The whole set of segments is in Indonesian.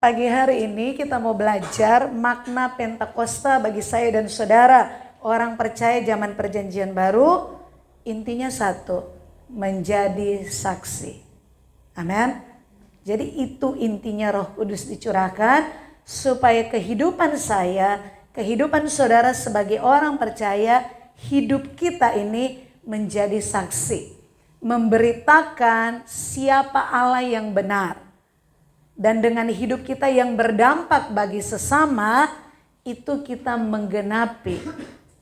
Pagi hari ini kita mau belajar makna Pentakosta bagi saya dan saudara orang percaya zaman perjanjian baru. Intinya satu, menjadi saksi. Amin. Jadi itu intinya Roh Kudus dicurahkan supaya kehidupan saya, kehidupan saudara sebagai orang percaya, hidup kita ini menjadi saksi. Memberitakan siapa Allah yang benar. Dan dengan hidup kita yang berdampak bagi sesama, itu kita menggenapi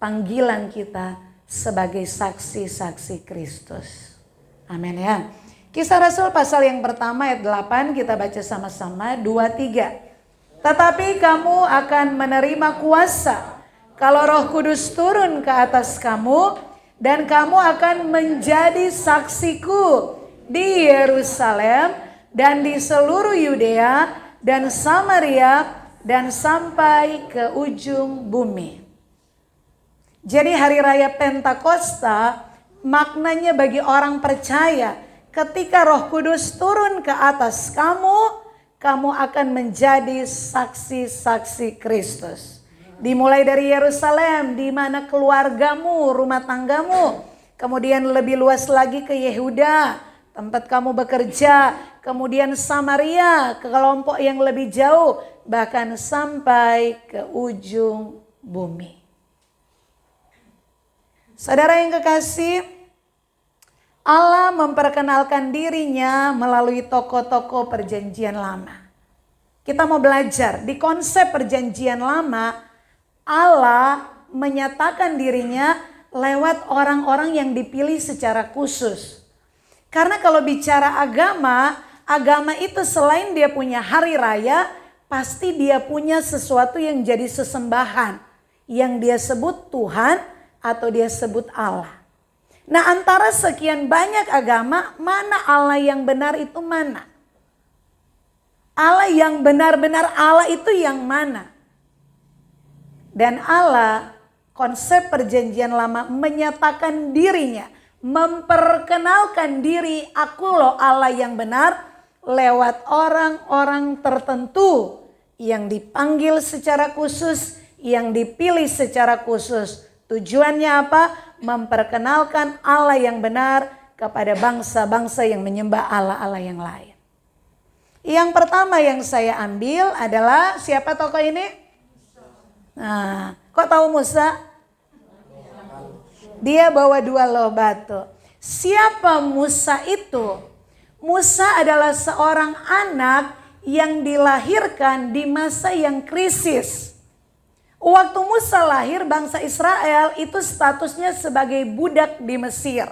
panggilan kita sebagai saksi-saksi Kristus. Amin ya. Kisah Rasul pasal yang pertama ayat 8 kita baca sama-sama 2-3. Tetapi kamu akan menerima kuasa kalau Roh Kudus turun ke atas kamu, dan kamu akan menjadi saksiku di Yerusalem dan di seluruh Yudea dan Samaria dan sampai ke ujung bumi. Jadi hari raya Pentakosta maknanya bagi orang percaya, ketika Roh Kudus turun ke atas kamu, kamu akan menjadi saksi-saksi Kristus. Dimulai dari Yerusalem, di mana keluargamu, rumah tanggamu, kemudian lebih luas lagi ke Yehuda, tempat kamu bekerja, kemudian Samaria, ke kelompok yang lebih jauh, bahkan sampai ke ujung bumi. Saudara yang kekasih, Allah memperkenalkan dirinya melalui tokoh-tokoh perjanjian lama. Kita mau belajar di konsep perjanjian lama, Allah menyatakan dirinya lewat orang-orang yang dipilih secara khusus. Karena kalau bicara agama itu selain dia punya hari raya, pasti dia punya sesuatu yang jadi sesembahan. Yang dia sebut Tuhan atau dia sebut Allah. Nah, antara sekian banyak agama, mana Allah yang benar itu mana? Allah yang benar-benar Allah itu yang mana? Dan Allah, konsep perjanjian lama menyatakan dirinya, memperkenalkan diri, aku loh Allah yang benar, lewat orang-orang tertentu yang dipanggil secara khusus, yang dipilih secara khusus. Tujuannya apa? Memperkenalkan Allah yang benar kepada bangsa-bangsa yang menyembah Allah-Allah yang lain. Yang pertama yang saya ambil adalah siapa tokoh ini? Nah, kok tahu Musa? Dia bawa 2 loh batu. Siapa Musa itu? Musa adalah seorang anak yang dilahirkan di masa yang krisis. Waktu Musa lahir, bangsa Israel itu statusnya sebagai budak di Mesir.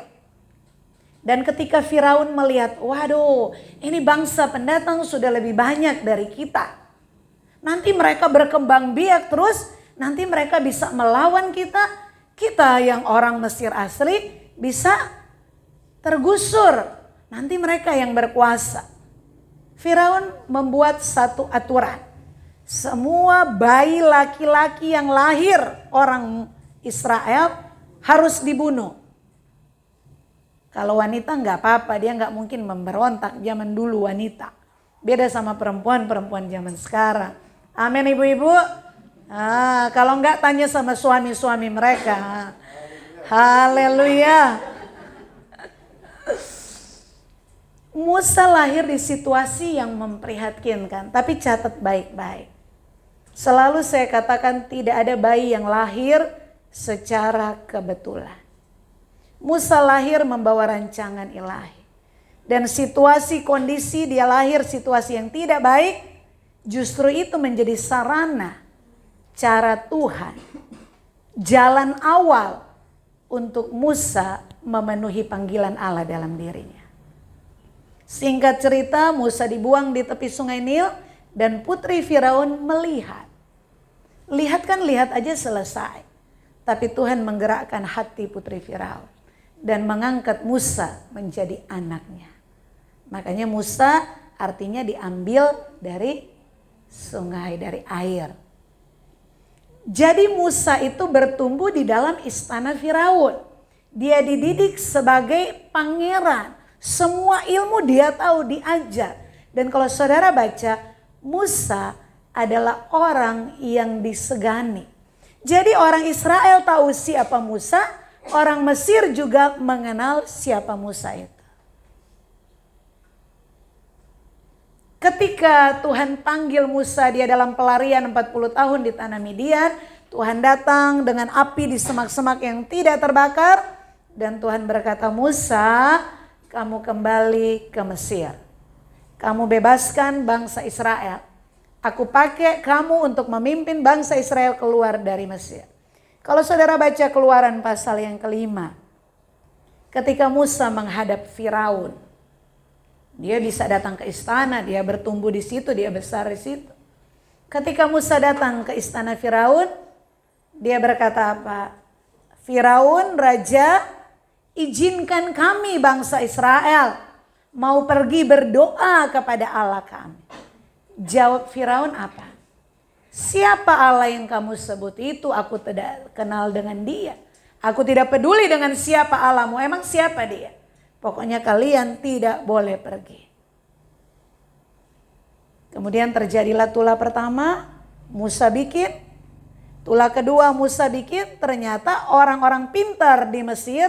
Dan ketika Firaun melihat, waduh, ini bangsa pendatang sudah lebih banyak dari kita. Nanti mereka berkembang biak terus, nanti mereka bisa melawan kita. Kita yang orang Mesir asli bisa tergusur. Nanti mereka yang berkuasa. Firaun membuat satu aturan. Semua bayi laki-laki yang lahir orang Israel harus dibunuh. Kalau wanita nggak apa-apa, dia nggak mungkin memberontak zaman dulu wanita. Beda sama perempuan zaman sekarang. Amin ibu-ibu. Kalau enggak tanya sama suami-suami mereka. Haleluya. Musa lahir di situasi yang memprihatinkan. Tapi catat baik-baik. Selalu saya katakan tidak ada bayi yang lahir secara kebetulan. Musa lahir membawa rancangan ilahi. Dan situasi kondisi dia lahir situasi yang tidak baik. Justru itu menjadi sarana, cara Tuhan, jalan awal untuk Musa memenuhi panggilan Allah dalam dirinya. Singkat cerita, Musa dibuang di tepi sungai Nil dan putri Firaun melihat. Lihat aja selesai. Tapi Tuhan menggerakkan hati putri Firaun dan mengangkat Musa menjadi anaknya. Makanya Musa artinya diambil dari sungai, dari air. Jadi Musa itu bertumbuh di dalam istana Firaun. Dia dididik sebagai pangeran. Semua ilmu dia tahu, diajar. Dan kalau saudara baca, Musa adalah orang yang disegani. Jadi orang Israel tahu siapa Musa, orang Mesir juga mengenal siapa Musa itu. Ketika Tuhan panggil Musa, dia dalam pelarian 40 tahun di tanah Midian. Tuhan datang dengan api di semak-semak yang tidak terbakar. Dan Tuhan berkata, Musa, kamu kembali ke Mesir. Kamu bebaskan bangsa Israel. Aku pakai kamu untuk memimpin bangsa Israel keluar dari Mesir. Kalau saudara baca Keluaran pasal yang ke-5. Ketika Musa menghadap Firaun. Dia bisa datang ke istana, dia bertumbuh di situ, dia besar di situ. Ketika Musa datang ke istana Firaun, dia berkata apa? Firaun, raja, izinkan kami bangsa Israel mau pergi berdoa kepada Allah kami. Jawab Firaun apa? Siapa Allah yang kamu sebut itu? Aku tidak kenal dengan dia. Aku tidak peduli dengan siapa Allahmu. Emang siapa dia? Pokoknya kalian tidak boleh pergi. Kemudian terjadilah tulah pertama, Musa bikin. Tulah kedua Musa bikin, ternyata orang-orang pintar di Mesir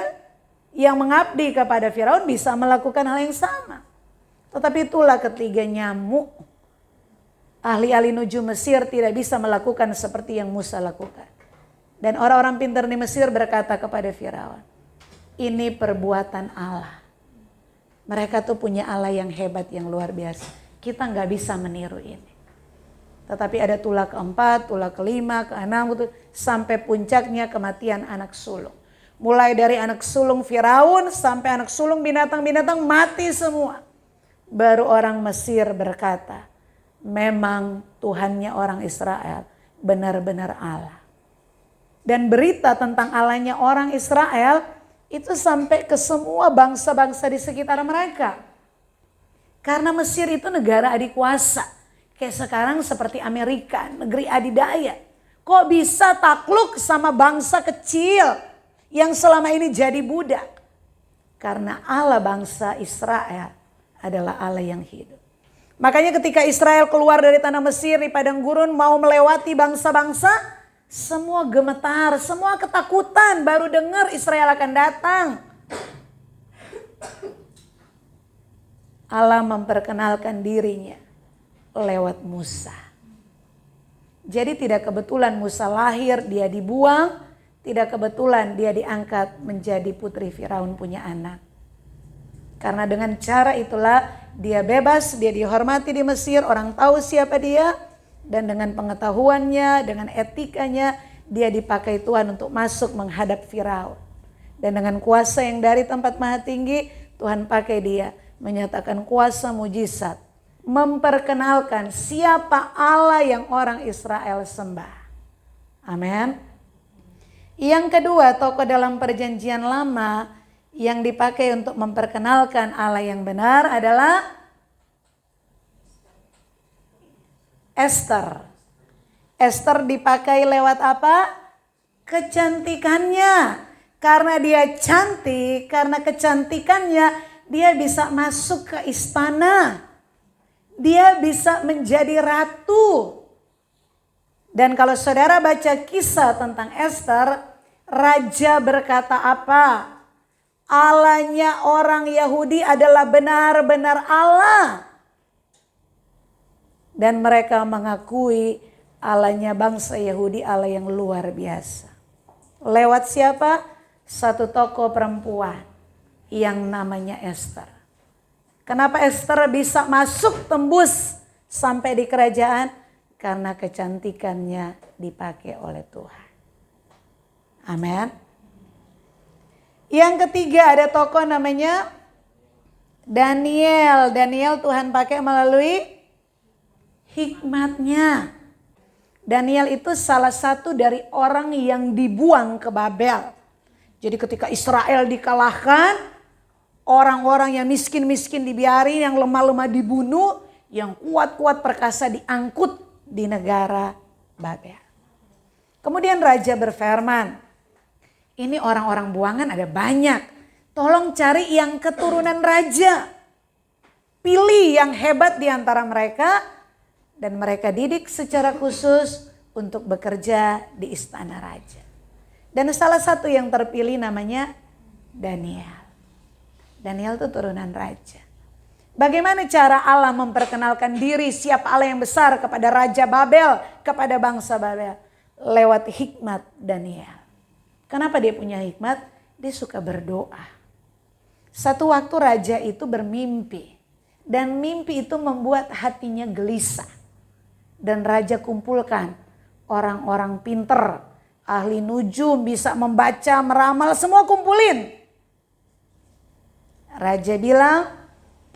yang mengabdi kepada Firaun bisa melakukan hal yang sama. Tetapi itulah ketiga, nyamuk. Ahli-ahli nuju Mesir tidak bisa melakukan seperti yang Musa lakukan. Dan orang-orang pintar di Mesir berkata kepada Firaun, ini perbuatan Allah. Mereka tuh punya Allah yang hebat, yang luar biasa. Kita gak bisa meniru ini. Tetapi ada tulah keempat, tulah kelima, keenam, sampai puncaknya kematian anak sulung. Mulai dari anak sulung Firaun sampai anak sulung binatang-binatang mati semua. Baru orang Mesir berkata, memang Tuhannya orang Israel benar-benar Allah. Dan berita tentang Allahnya orang Israel itu sampai ke semua bangsa-bangsa di sekitar mereka. Karena Mesir itu negara adikuasa. Kayak sekarang seperti Amerika, negeri adidaya. Kok bisa takluk sama bangsa kecil yang selama ini jadi budak? Karena Allah bangsa Israel adalah Allah yang hidup. Makanya ketika Israel keluar dari tanah Mesir di padang gurun mau melewati bangsa-bangsa, semua gemetar, semua ketakutan, baru dengar Israel akan datang. Allah memperkenalkan dirinya lewat Musa. Jadi tidak kebetulan Musa lahir, dia dibuang. Tidak kebetulan dia diangkat menjadi putri Firaun punya anak. Karena dengan cara itulah dia bebas, dia dihormati di Mesir, orang tahu siapa dia. Dan dengan pengetahuannya, dengan etikanya, dia dipakai Tuhan untuk masuk menghadap Firaun. Dan dengan kuasa yang dari tempat maha tinggi, Tuhan pakai dia menyatakan kuasa mujizat. Memperkenalkan siapa Allah yang orang Israel sembah. Amin. Yang kedua, tokoh dalam perjanjian lama yang dipakai untuk memperkenalkan Allah yang benar adalah Esther. Esther dipakai lewat apa? Kecantikannya. Karena dia cantik, karena kecantikannya dia bisa masuk ke istana. Dia bisa menjadi ratu. Dan kalau saudara baca kisah tentang Esther, raja berkata apa? Allahnya orang Yahudi adalah benar-benar Allah. Dan mereka mengakui Allahnya bangsa Yahudi Allah yang luar biasa. Lewat siapa? Satu tokoh perempuan yang namanya Esther. Kenapa Esther bisa masuk tembus sampai di kerajaan? Karena kecantikannya dipakai oleh Tuhan. Amin. Yang ketiga ada tokoh namanya Daniel. Daniel Tuhan pakai melalui hikmatnya. Daniel itu salah satu dari orang yang dibuang ke Babel. Jadi ketika Israel dikalahkan, orang-orang yang miskin-miskin dibiarin, yang lemah-lemah dibunuh, yang kuat-kuat perkasa diangkut di negara Babel. Kemudian raja berfirman, ini orang-orang buangan ada banyak. Tolong cari yang keturunan raja. Pilih yang hebat di antara mereka. Dan mereka didik secara khusus untuk bekerja di istana raja. Dan salah satu yang terpilih namanya Daniel. Daniel itu turunan raja. Bagaimana cara Allah memperkenalkan diri siapa Allah yang besar kepada Raja Babel, kepada bangsa Babel? Lewat hikmat Daniel. Kenapa dia punya hikmat? Dia suka berdoa. Satu waktu raja itu bermimpi. Dan mimpi itu membuat hatinya gelisah. Dan raja kumpulkan orang-orang pinter, ahli nujum, bisa membaca, meramal, semua kumpulin. Raja bilang,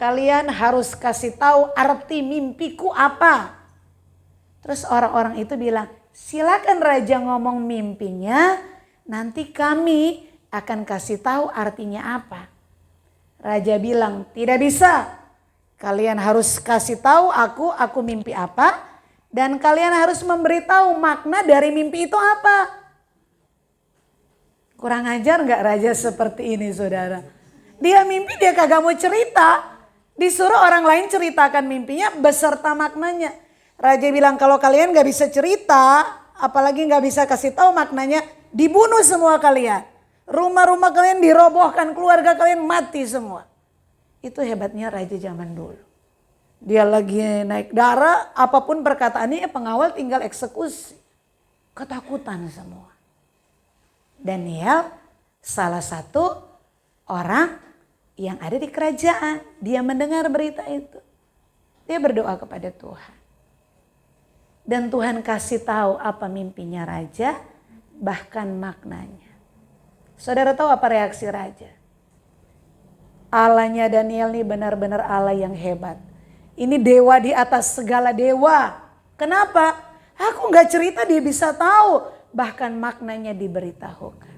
kalian harus kasih tahu arti mimpiku apa. Terus orang-orang itu bilang, silakan raja ngomong mimpinya, nanti kami akan kasih tahu artinya apa. Raja bilang, tidak bisa. Kalian harus kasih tahu aku mimpi apa. Dan kalian harus memberitahu makna dari mimpi itu apa. Kurang ajar gak raja seperti ini saudara? Dia mimpi dia kagak mau cerita. Disuruh orang lain ceritakan mimpinya beserta maknanya. Raja bilang kalau kalian gak bisa cerita, apalagi gak bisa kasih tahu maknanya, dibunuh semua kalian. Rumah-rumah kalian dirobohkan, keluarga kalian mati semua. Itu hebatnya raja zaman dulu. Dia lagi naik darah, apapun perkataannya pengawal tinggal eksekusi. Ketakutan semua. Daniel salah satu orang yang ada di kerajaan. Dia mendengar berita itu. Dia berdoa kepada Tuhan. Dan Tuhan kasih tahu apa mimpinya raja, bahkan maknanya. Saudara tahu apa reaksi raja? Allahnya Daniel ini benar-benar Allah yang hebat. Ini dewa di atas segala dewa. Kenapa? Aku gak cerita dia bisa tahu. Bahkan maknanya diberitahukan.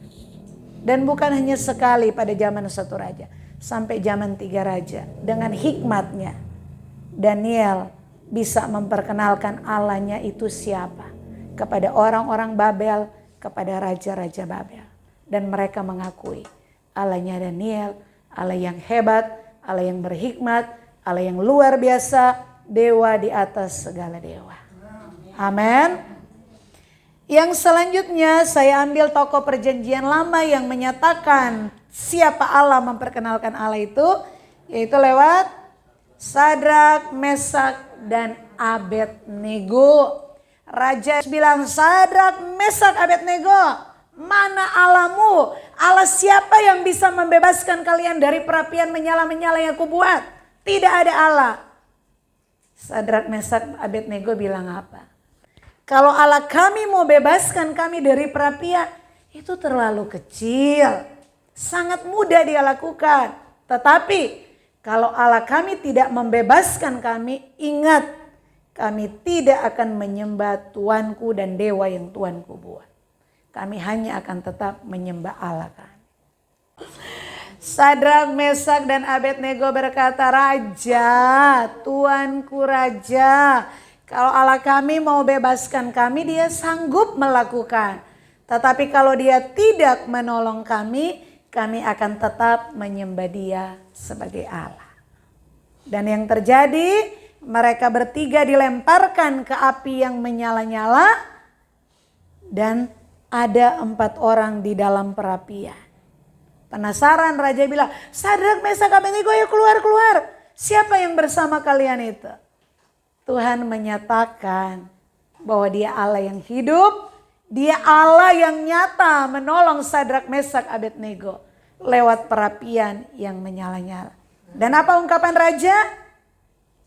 Dan bukan hanya sekali pada zaman satu raja. Sampai zaman 3 raja. Dengan hikmatnya Daniel bisa memperkenalkan Allahnya itu siapa. Kepada orang-orang Babel. Kepada raja-raja Babel. Dan mereka mengakui Allahnya Daniel. Allah yang hebat. Allah yang berhikmat. Allah yang luar biasa, dewa di atas segala dewa. Amin. Yang selanjutnya saya ambil tokoh perjanjian lama yang menyatakan siapa Allah, memperkenalkan Allah itu. Yaitu lewat Sadrak, Mesak, dan Abednego. Raja bilang, Sadrak, Mesak, Abednego, mana Allahmu? Allah siapa yang bisa membebaskan kalian dari perapian menyala-menyala yang aku buat? Tidak ada Allah. Sadrak, Mesak, Abednego bilang apa? Kalau Allah kami mau bebaskan kami dari perapian, itu terlalu kecil. Sangat mudah dia lakukan. Tetapi kalau Allah kami tidak membebaskan kami, ingat kami tidak akan menyembah Tuanku dan dewa yang Tuanku buat. Kami hanya akan tetap menyembah Allah kami. Sadrak, Mesak, dan Abednego berkata, Raja, Tuanku Raja, kalau Allah kami mau bebaskan kami, dia sanggup melakukan. Tetapi kalau dia tidak menolong kami akan tetap menyembah dia sebagai Allah. Dan yang terjadi, mereka bertiga dilemparkan ke api yang menyala-nyala. Dan ada 4 orang di dalam perapian. Penasaran raja bilang, Sadrak, Mesak, Abednego, ayo keluar. Siapa yang bersama kalian itu? Tuhan menyatakan bahwa dia Allah yang hidup. Dia Allah yang nyata menolong Sadrak, Mesak, Abednego lewat perapian yang menyala-nyala. Dan apa ungkapan raja?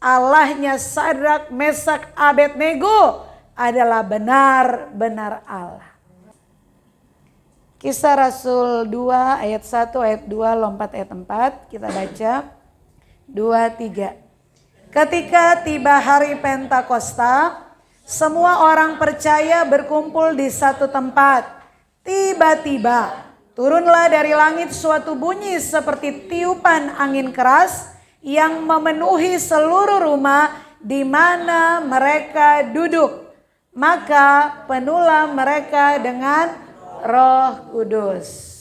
Allahnya Sadrak, Mesak, Abednego adalah benar-benar Allah. Kisah Rasul 2 ayat 1, ayat 2, lompat ayat 4. Kita baca 2, 3. Ketika tiba hari Pentakosta, semua orang percaya berkumpul di satu tempat. Tiba-tiba turunlah dari langit suatu bunyi seperti tiupan angin keras yang memenuhi seluruh rumah di mana mereka duduk. Maka penuhlah mereka dengan Roh Kudus.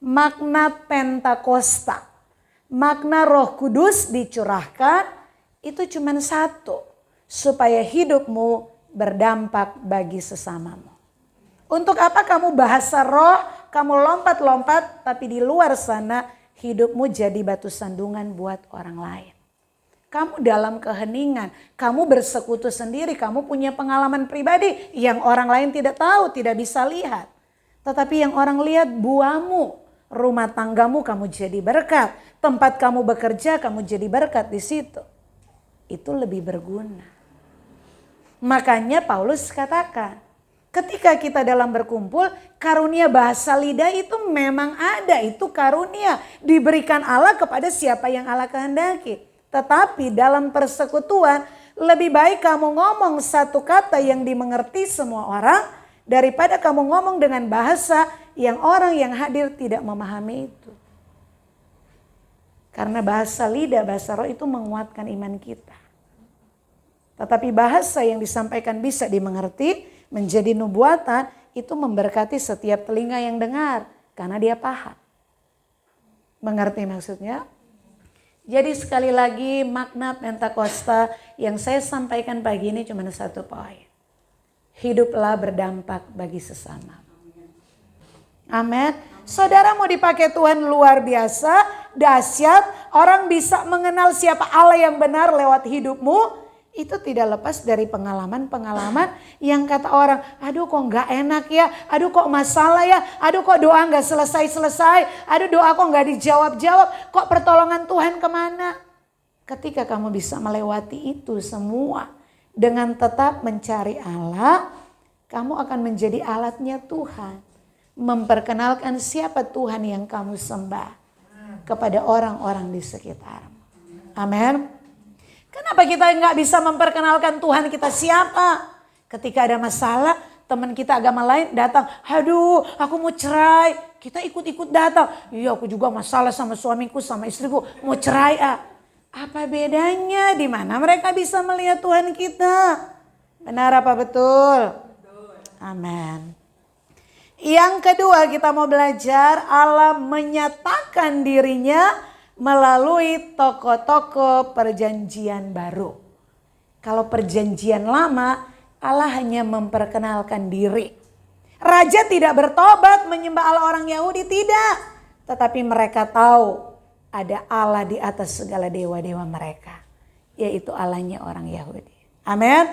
Makna Pentakosta, makna Roh Kudus dicurahkan itu cuma satu. supaya hidupmu berdampak bagi sesamamu. Untuk apa kamu bahasa roh, kamu lompat-lompat, tapi di luar sana hidupmu jadi batu sandungan buat orang lain. Kamu dalam keheningan, kamu bersekutu sendiri, kamu punya pengalaman pribadi yang orang lain tidak tahu, tidak bisa lihat. Tetapi yang orang lihat buahmu, rumah tanggamu kamu jadi berkat, tempat kamu bekerja kamu jadi berkat di situ. Itu lebih berguna. Makanya Paulus katakan, ketika kita dalam berkumpul, karunia bahasa lidah itu memang ada, itu karunia diberikan Allah kepada siapa yang Allah kehendaki. Tetapi dalam persekutuan lebih baik kamu ngomong satu kata yang dimengerti semua orang daripada kamu ngomong dengan bahasa yang orang yang hadir tidak memahami itu. Karena bahasa lidah, bahasa roh itu menguatkan iman kita. Tetapi bahasa yang disampaikan bisa dimengerti menjadi nubuatan itu memberkati setiap telinga yang dengar karena dia paham. Mengerti maksudnya? Jadi sekali lagi makna Pentakosta yang saya sampaikan pagi ini cuma satu poin. Hiduplah berdampak bagi sesama. Amin. Saudara mau dipakai Tuhan luar biasa, dahsyat. Orang bisa mengenal siapa Allah yang benar lewat hidupmu. Itu tidak lepas dari pengalaman-pengalaman yang kata orang, aduh kok gak enak ya, aduh kok masalah ya, aduh kok doa gak selesai-selesai, aduh doa kok gak dijawab-jawab, kok pertolongan Tuhan kemana. Ketika kamu bisa melewati itu semua dengan tetap mencari Allah, kamu akan menjadi alatnya Tuhan. Memperkenalkan siapa Tuhan yang kamu sembah kepada orang-orang di sekitarmu. Amin. Kenapa kita nggak bisa memperkenalkan Tuhan kita siapa? Ketika ada masalah, teman kita agama lain datang, aduh aku mau cerai. Kita ikut-ikut datang, iya aku juga masalah sama suamiku, sama istriku, mau cerai. Apa bedanya? Di mana mereka bisa melihat Tuhan kita? Benar apa betul? Amin. Yang kedua kita mau belajar Allah menyatakan dirinya melalui tokoh-tokoh perjanjian baru. Kalau perjanjian lama, Allah hanya memperkenalkan diri. Raja tidak bertobat menyembah Allah orang Yahudi, tidak. Tetapi mereka tahu ada Allah di atas segala dewa-dewa mereka. Yaitu Allahnya orang Yahudi. Amin.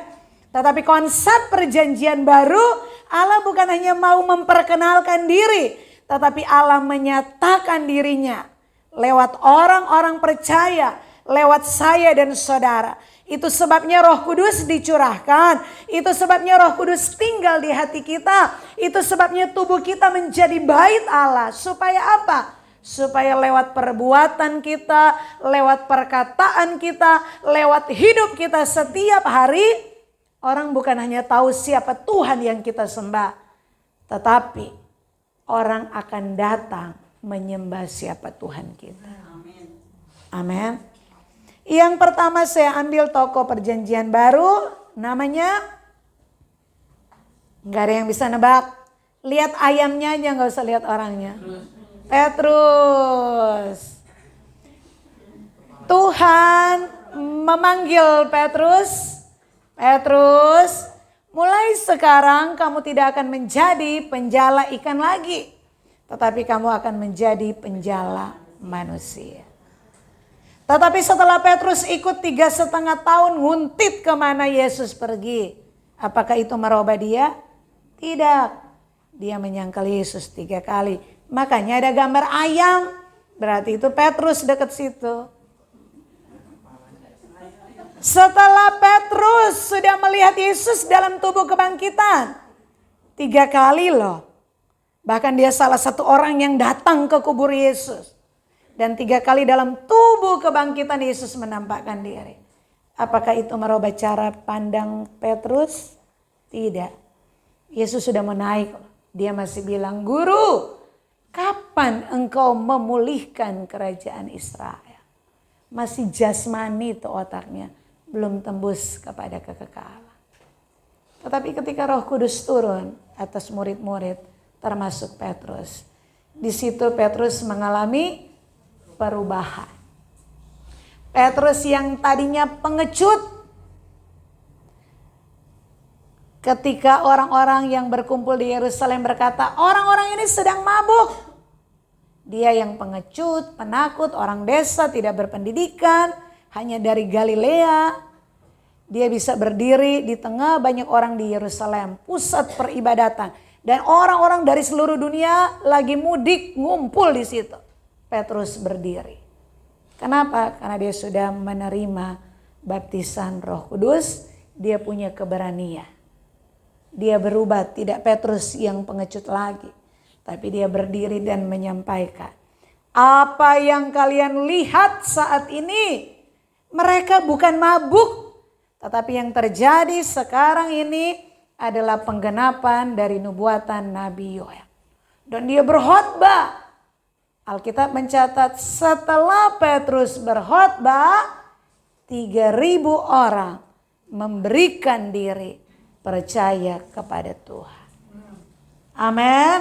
Tetapi konsep perjanjian baru, Allah bukan hanya mau memperkenalkan diri. Tetapi Allah menyatakan dirinya lewat orang-orang percaya, lewat saya dan saudara. Itu sebabnya Roh Kudus dicurahkan. Itu sebabnya Roh Kudus tinggal di hati kita. Itu sebabnya tubuh kita menjadi bait Allah. Supaya apa? Supaya lewat perbuatan kita, lewat perkataan kita, lewat hidup kita setiap hari, orang bukan hanya tahu siapa Tuhan yang kita sembah, tetapi orang akan datang menyembah siapa Tuhan kita. Amin. Yang pertama saya ambil tokoh perjanjian baru, namanya nggak ada yang bisa nebak. Lihat ayamnya aja, nggak usah lihat orangnya. Petrus. Tuhan memanggil Petrus. Petrus, mulai sekarang kamu tidak akan menjadi penjala ikan lagi. Tetapi kamu akan menjadi penjala manusia. Tetapi setelah Petrus ikut 3,5 tahun nguntit kemana Yesus pergi. Apakah itu merubah dia? Tidak. Dia menyangkal Yesus 3 kali. Makanya ada gambar ayam. Berarti itu Petrus dekat situ. Setelah Petrus sudah melihat Yesus dalam tubuh kebangkitan. 3 kali loh. Bahkan dia salah satu orang yang datang ke kubur Yesus. Dan 3 kali dalam tubuh kebangkitan Yesus menampakkan diri. Apakah itu merubah cara pandang Petrus? Tidak. Yesus sudah mau naik. Dia masih bilang, Guru, kapan engkau memulihkan kerajaan Israel? Masih jasmani tuh otaknya. Belum tembus kepada kekekalan. Tetapi ketika Roh Kudus turun atas murid-murid, termasuk Petrus. Di situ Petrus mengalami perubahan. Petrus yang tadinya pengecut, Ketika orang-orang yang berkumpul di Yerusalem berkata, orang-orang ini sedang mabuk. Dia yang pengecut, penakut, orang desa, tidak berpendidikan, hanya dari Galilea. Dia bisa berdiri di tengah banyak orang di Yerusalem, pusat peribadatan. Dan orang-orang dari seluruh dunia lagi mudik ngumpul di situ. Petrus berdiri. Kenapa? Karena dia sudah menerima baptisan Roh Kudus, dia punya keberanian. Dia berubah, tidak Petrus yang pengecut lagi. Tapi dia berdiri dan menyampaikan, apa yang kalian lihat saat ini, mereka bukan mabuk. Tetapi yang terjadi sekarang ini adalah penggenapan dari nubuatan Nabi Yoel. Dan dia berkhotbah. Alkitab mencatat setelah Petrus berkhotbah, 3.000 orang memberikan diri percaya kepada Tuhan. Amin.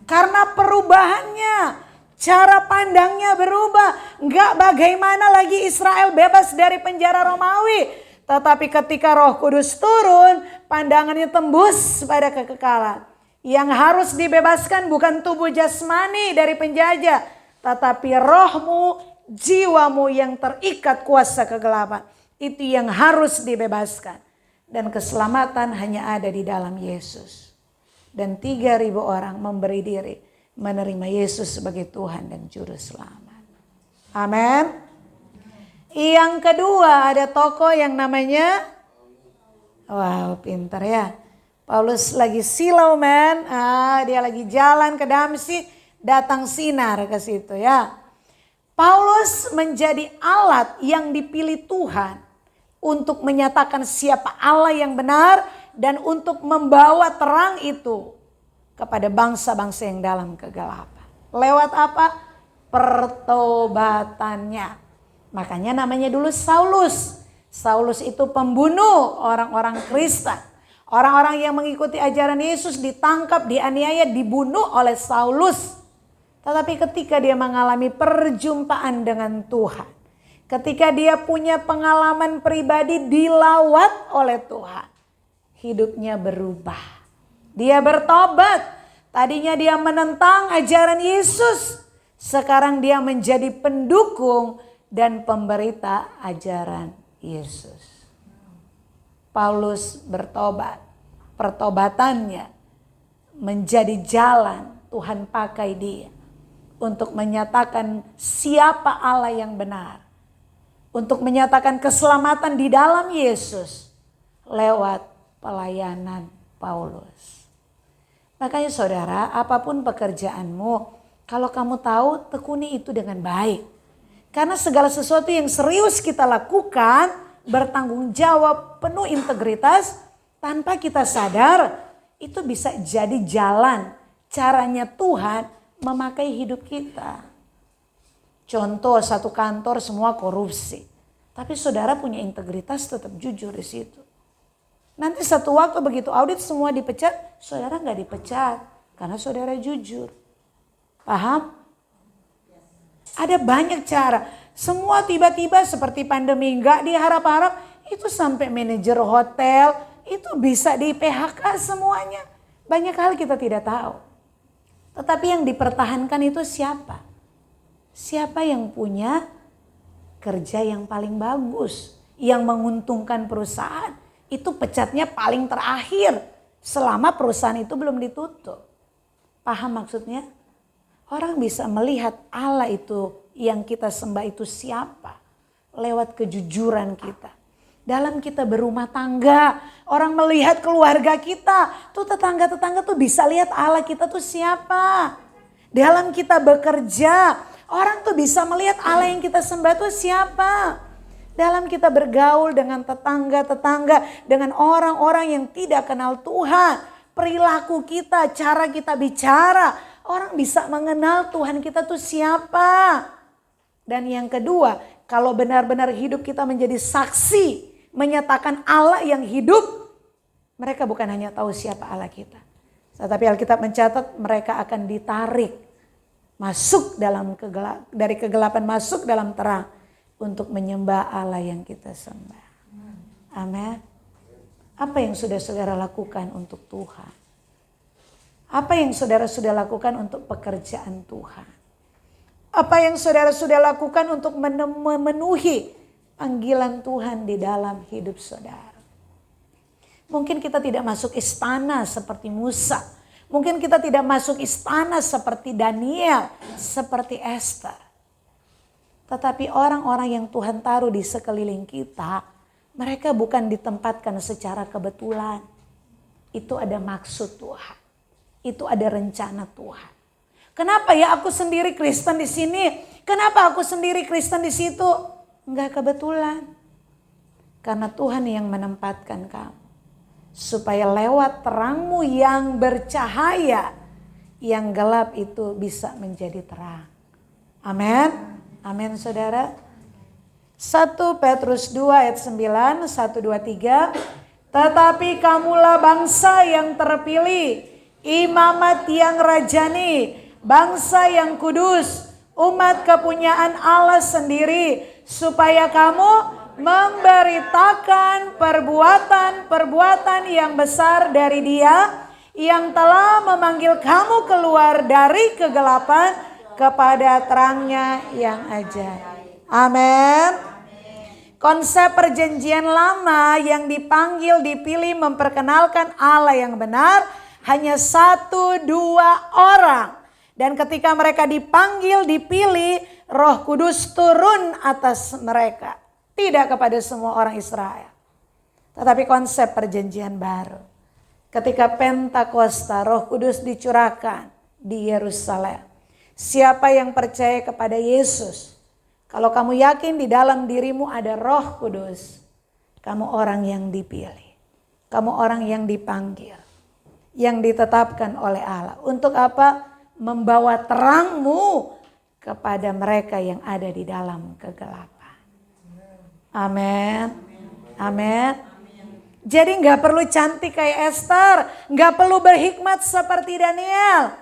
Karena perubahannya, cara pandangnya berubah. Enggak bagaimana lagi Israel bebas dari penjara Romawi. Tetapi ketika Roh Kudus turun, pandangannya tembus pada kekekalan. Yang harus dibebaskan bukan tubuh jasmani dari penjajah, tetapi rohmu, jiwamu yang terikat kuasa kegelapan. Itu yang harus dibebaskan. Dan keselamatan hanya ada di dalam Yesus. Dan 3.000 orang memberi diri menerima Yesus sebagai Tuhan dan Juru Selamat. Amin. Yang kedua ada tokoh yang namanya, wow pintar ya. Paulus lagi silau men, dia lagi jalan ke Damsyik, datang sinar ke situ ya. Paulus menjadi alat yang dipilih Tuhan untuk menyatakan siapa Allah yang benar dan untuk membawa terang itu kepada bangsa-bangsa yang dalam kegelapan. Lewat apa? Pertobatannya. Makanya namanya dulu Saulus. Saulus itu pembunuh orang-orang Kristen. Orang-orang yang mengikuti ajaran Yesus ditangkap, dianiaya, dibunuh oleh Saulus. Tetapi ketika dia mengalami perjumpaan dengan Tuhan, ketika dia punya pengalaman pribadi dilawat oleh Tuhan, hidupnya berubah. Dia bertobat. Tadinya dia menentang ajaran Yesus, sekarang dia menjadi pendukung dan pemberita ajaran Yesus. Paulus bertobat. Pertobatannya menjadi jalan Tuhan pakai dia untuk menyatakan siapa Allah yang benar. Untuk menyatakan keselamatan di dalam Yesus lewat pelayanan Paulus. Makanya saudara, apapun pekerjaanmu, kalau kamu tahu, tekuni itu dengan baik. Karena segala sesuatu yang serius kita lakukan, bertanggung jawab, penuh integritas, tanpa kita sadar, itu bisa jadi jalan caranya Tuhan memakai hidup kita. Contoh satu kantor semua korupsi. Tapi saudara punya integritas tetap jujur di situ. Nanti satu waktu begitu audit semua dipecat, saudara gak dipecat. Karena saudara jujur. Paham? Ada banyak cara. Semua tiba-tiba seperti pandemi gak diharap-harap. Itu sampai manajer hotel itu bisa di PHK semuanya. Banyak hal kita tidak tahu. Tetapi yang dipertahankan itu siapa? Siapa yang punya kerja yang paling bagus, yang menguntungkan perusahaan, itu pecatnya paling terakhir selama perusahaan itu belum ditutup. Paham maksudnya? Orang bisa melihat Allah itu yang kita sembah itu siapa lewat kejujuran kita. Dalam kita berumah tangga, orang melihat keluarga kita, tuh tetangga-tetangga tuh bisa lihat Allah kita tuh siapa. Dalam kita bekerja, orang tuh bisa melihat Allah yang kita sembah tuh siapa. Dalam kita bergaul dengan tetangga-tetangga, dengan orang-orang yang tidak kenal Tuhan, perilaku kita, cara kita bicara, orang bisa mengenal Tuhan kita tuh siapa. Dan yang kedua, kalau benar-benar hidup kita menjadi saksi, menyatakan Allah yang hidup, mereka bukan hanya tahu siapa Allah kita. Tetapi Alkitab mencatat mereka akan ditarik masuk dalam dari kegelapan masuk dalam terang untuk menyembah Allah yang kita sembah. Amin. Apa yang sudah saudara lakukan untuk Tuhan? Apa yang saudara sudah lakukan untuk pekerjaan Tuhan? Apa yang saudara sudah lakukan untuk memenuhi panggilan Tuhan di dalam hidup saudara? Mungkin kita tidak masuk istana seperti Musa. Mungkin kita tidak masuk istana seperti Daniel, seperti Esther. Tetapi orang-orang yang Tuhan taruh di sekeliling kita, mereka bukan ditempatkan secara kebetulan. Itu ada maksud Tuhan. Itu ada rencana Tuhan. Kenapa ya aku sendiri Kristen di sini? Kenapa aku sendiri Kristen di situ? Enggak kebetulan. Karena Tuhan yang menempatkan kamu. Supaya lewat terangmu yang bercahaya, yang gelap itu bisa menjadi terang. Amin. Amin saudara. 1 Petrus 2 ayat 9, 1, 2, 3. Tetapi kamulah bangsa yang terpilih, imamat yang rajani, bangsa yang kudus, umat kepunyaan Allah sendiri, supaya kamu memberitakan perbuatan-perbuatan yang besar dari Dia yang telah memanggil kamu keluar dari kegelapan kepada terangnya yang ajaib. Amin. Konsep perjanjian lama yang dipanggil, dipilih, memperkenalkan Allah yang benar hanya 1-2 orang. Dan ketika mereka dipanggil, dipilih, Roh Kudus turun atas mereka. Tidak kepada semua orang Israel. Tetapi konsep perjanjian baru. Ketika Pentakosta, Roh Kudus dicurahkan di Yerusalem. Siapa yang percaya kepada Yesus, kalau kamu yakin di dalam dirimu ada Roh Kudus, kamu orang yang dipilih. Kamu orang yang dipanggil. Yang ditetapkan oleh Allah. Untuk apa? Membawa terangmu kepada mereka yang ada di dalam kegelapan. Amin. Amin. Jadi gak perlu cantik kayak Esther. Gak perlu berhikmat seperti Daniel.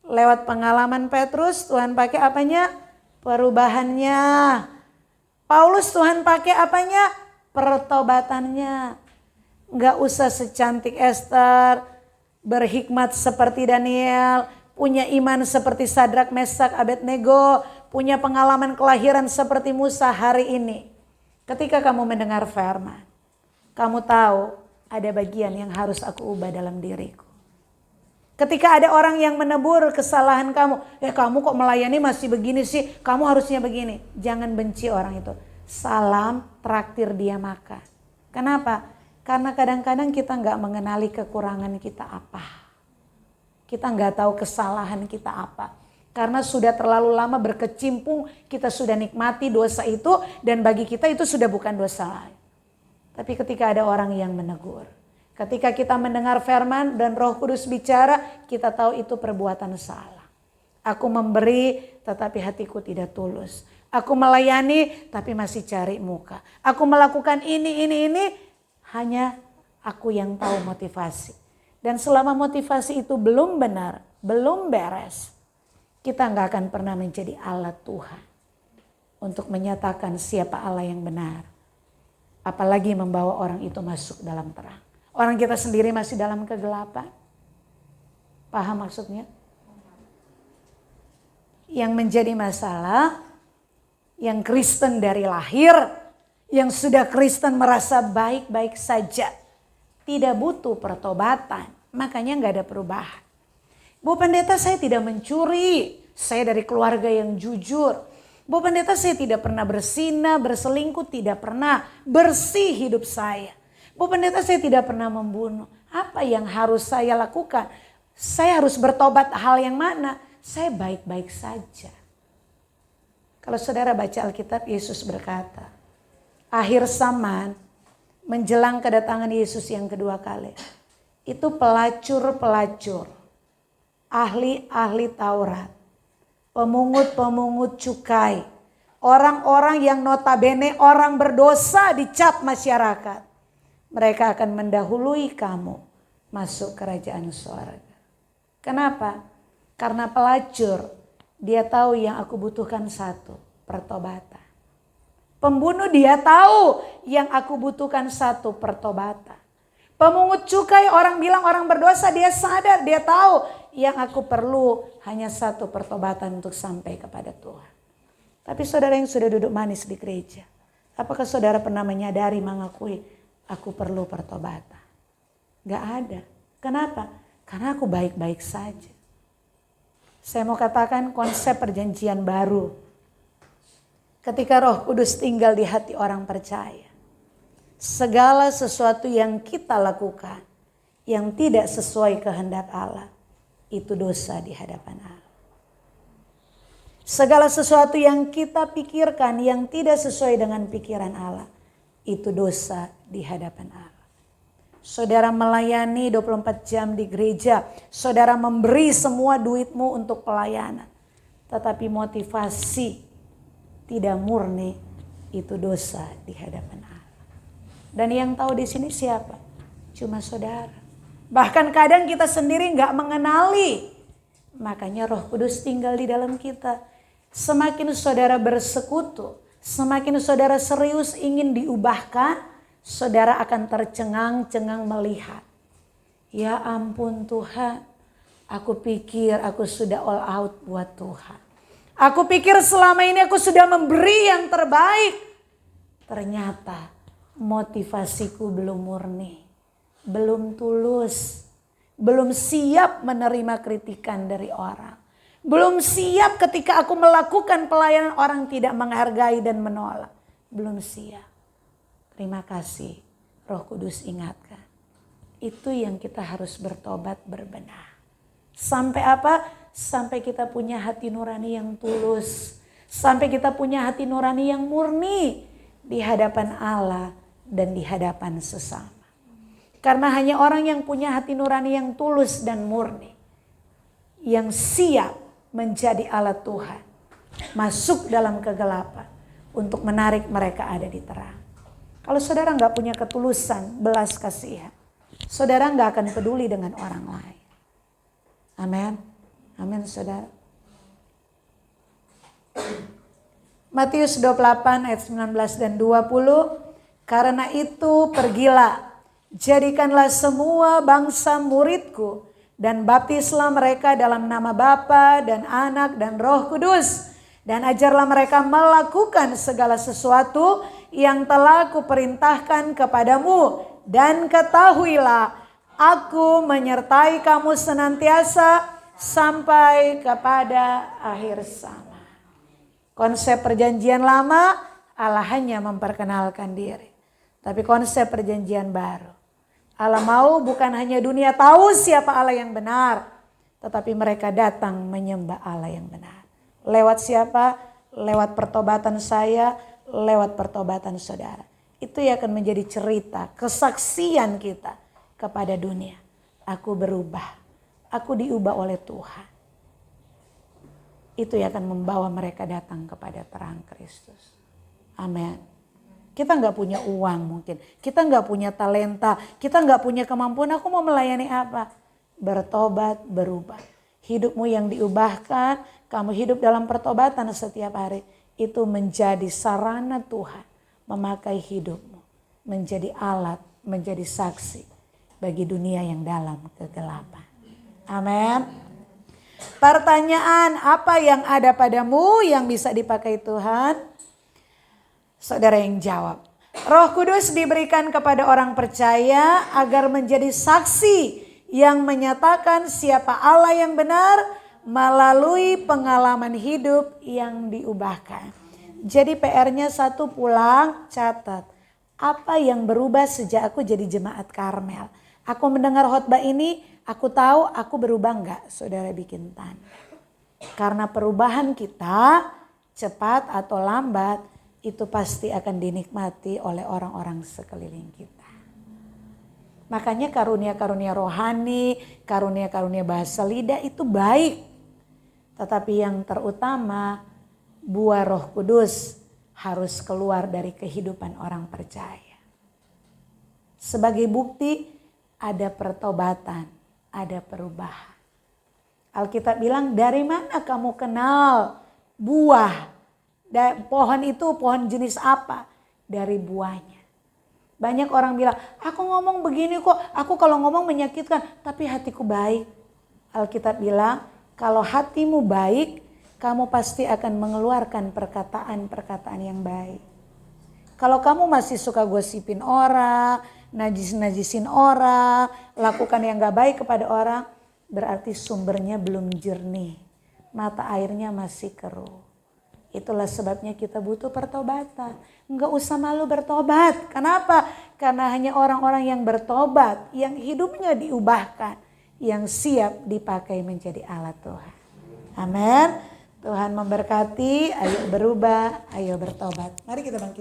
Lewat pengalaman Petrus, Tuhan pakai apanya? Perubahannya. Paulus Tuhan pakai apanya? Pertobatannya. Gak usah secantik Esther, berhikmat seperti Daniel, punya iman seperti Sadrak, Mesak, Abednego, punya pengalaman kelahiran seperti Musa hari ini. Ketika kamu mendengar firman, kamu tahu ada bagian yang harus aku ubah dalam diriku. Ketika ada orang yang menegur kesalahan kamu, kamu kok melayani masih begini sih, kamu harusnya begini. Jangan benci orang itu. Salam, traktir dia makan. Kenapa? Karena kadang-kadang kita gak mengenali kekurangan kita apa. Kita gak tahu kesalahan kita apa. Karena sudah terlalu lama berkecimpung, kita sudah nikmati dosa itu, dan bagi kita itu sudah bukan dosa lain. Tapi ketika ada orang yang menegur, ketika kita mendengar firman dan Roh Kudus bicara, kita tahu itu perbuatan salah. Aku memberi tetapi hatiku tidak tulus. Aku melayani tapi masih cari muka. Aku melakukan ini. Hanya aku yang tahu motivasi. Dan selama motivasi itu belum benar, belum beres, kita gak akan pernah menjadi alat Tuhan untuk menyatakan siapa Allah yang benar. Apalagi membawa orang itu masuk dalam terang. Orang kita sendiri masih dalam kegelapan. Paham maksudnya? Yang menjadi masalah, yang Kristen dari lahir, yang sudah Kristen merasa baik-baik saja, tidak butuh pertobatan, makanya gak ada perubahan. Bu Pendeta, saya tidak mencuri, saya dari keluarga yang jujur. Bu Pendeta, saya tidak pernah berzina, berselingkuh, tidak pernah, bersih hidup saya. Bu Pendeta, saya tidak pernah membunuh. Apa yang harus saya lakukan? Saya harus bertobat hal yang mana? Saya baik-baik saja. Kalau saudara baca Alkitab, Yesus berkata, akhir zaman menjelang kedatangan Yesus yang kedua kali, itu pelacur-pelacur, ahli-ahli Taurat, pemungut-pemungut cukai, orang-orang yang notabene orang berdosa dicap masyarakat, mereka akan mendahului kamu masuk kerajaan surga. Kenapa? Karena pelacur, dia tahu yang aku butuhkan satu, pertobatan. Pembunuh dia tahu yang aku butuhkan satu, pertobatan. Pemungut cukai, orang bilang orang berdosa, dia sadar, dia tahu yang aku perlu hanya satu pertobatan untuk sampai kepada Tuhan. Tapi saudara yang sudah duduk manis di gereja, apakah saudara pernah menyadari, mengakui, aku perlu pertobatan? Gak ada. Kenapa? Karena aku baik-baik saja. Saya mau katakan konsep perjanjian baru. Ketika Roh Kudus tinggal di hati orang percaya, segala sesuatu yang kita lakukan yang tidak sesuai kehendak Allah, itu dosa di hadapan Allah. Segala sesuatu yang kita pikirkan yang tidak sesuai dengan pikiran Allah, itu dosa di hadapan Allah. Saudara melayani 24 jam di gereja, saudara memberi semua duitmu untuk pelayanan, tetapi motivasi tidak murni, itu dosa di hadapan Allah. Dan yang tahu di sini siapa? Cuma saudara. Bahkan kadang kita sendiri nggak mengenali. Makanya Roh Kudus tinggal di dalam kita. Semakin saudara bersekutu, semakin saudara serius ingin diubahkan, saudara akan tercengang-cengang melihat. Ya ampun Tuhan, aku pikir aku sudah all out buat Tuhan. Aku pikir selama ini aku sudah memberi yang terbaik. Ternyata motivasiku belum murni, belum tulus, belum siap menerima kritikan dari orang. Belum siap ketika aku melakukan pelayanan orang tidak menghargai dan menolak. Belum siap. Terima kasih, Roh Kudus ingatkan. Itu yang kita harus bertobat berbenah. Sampai apa? Sampai kita punya hati nurani yang tulus. Sampai kita punya hati nurani yang murni di hadapan Allah dan di hadapan sesama. Karena hanya orang yang punya hati nurani yang tulus dan murni, yang siap menjadi alat Tuhan, masuk dalam kegelapan untuk menarik mereka ada di terang. Kalau saudara nggak punya ketulusan, belas kasihan, saudara nggak akan peduli dengan orang lain. Amin, amin saudara. Matius 28 ayat 19 dan 20. Karena itu pergilah, jadikanlah semua bangsa muridku, dan baptislah mereka dalam nama Bapa dan Anak dan Roh Kudus. Dan ajarlah mereka melakukan segala sesuatu yang telah kuperintahkan kepadamu. Dan ketahuilah, aku menyertai kamu senantiasa sampai kepada akhir zaman. Konsep perjanjian lama, Allah hanya memperkenalkan diri. Tapi konsep perjanjian baru, Allah mau bukan hanya dunia tahu siapa Allah yang benar, tetapi mereka datang menyembah Allah yang benar. Lewat siapa? Lewat pertobatan saya, lewat pertobatan saudara. Itu yang akan menjadi cerita, kesaksian kita kepada dunia. Aku berubah, aku diubah oleh Tuhan. Itu yang akan membawa mereka datang kepada terang Kristus. Amin. Kita nggak punya uang mungkin, kita nggak punya talenta, kita nggak punya kemampuan. Aku mau melayani apa? Bertobat, berubah. Hidupmu yang diubahkan, kamu hidup dalam pertobatan setiap hari. Itu menjadi sarana Tuhan memakai hidupmu. Menjadi alat, menjadi saksi bagi dunia yang dalam kegelapan. Amin. Pertanyaan, apa yang ada padamu yang bisa dipakai Tuhan? Saudara yang jawab. Roh Kudus diberikan kepada orang percaya agar menjadi saksi yang menyatakan siapa Allah yang benar melalui pengalaman hidup yang diubahkan. Jadi PR-nya satu, pulang catat. Apa yang berubah sejak aku jadi jemaat Karmel? Aku mendengar khotbah ini, aku tahu aku berubah enggak? Saudara bikin tanda. Karena perubahan kita cepat atau lambat, itu pasti akan dinikmati oleh orang-orang sekeliling kita. Makanya karunia-karunia rohani, karunia-karunia bahasa lidah itu baik. Tetapi yang terutama, buah Roh Kudus harus keluar dari kehidupan orang percaya. Sebagai bukti ada pertobatan, ada perubahan. Alkitab bilang, dari mana kamu kenal buah? Pohon itu pohon jenis apa? Dari buahnya. Banyak orang bilang, aku ngomong begini kok, aku kalau ngomong menyakitkan, tapi hatiku baik. Alkitab bilang, kalau hatimu baik, kamu pasti akan mengeluarkan perkataan-perkataan yang baik. Kalau kamu masih suka gosipin orang, najis-najisin orang, lakukan yang gak baik kepada orang, berarti sumbernya belum jernih. Mata airnya masih keruh. Itulah sebabnya kita butuh pertobatan. Enggak usah malu bertobat. Kenapa? Karena hanya orang-orang yang bertobat, yang hidupnya diubahkan, yang siap dipakai menjadi alat Tuhan. Amin. Tuhan memberkati, ayo berubah, ayo bertobat. Mari kita bangkit.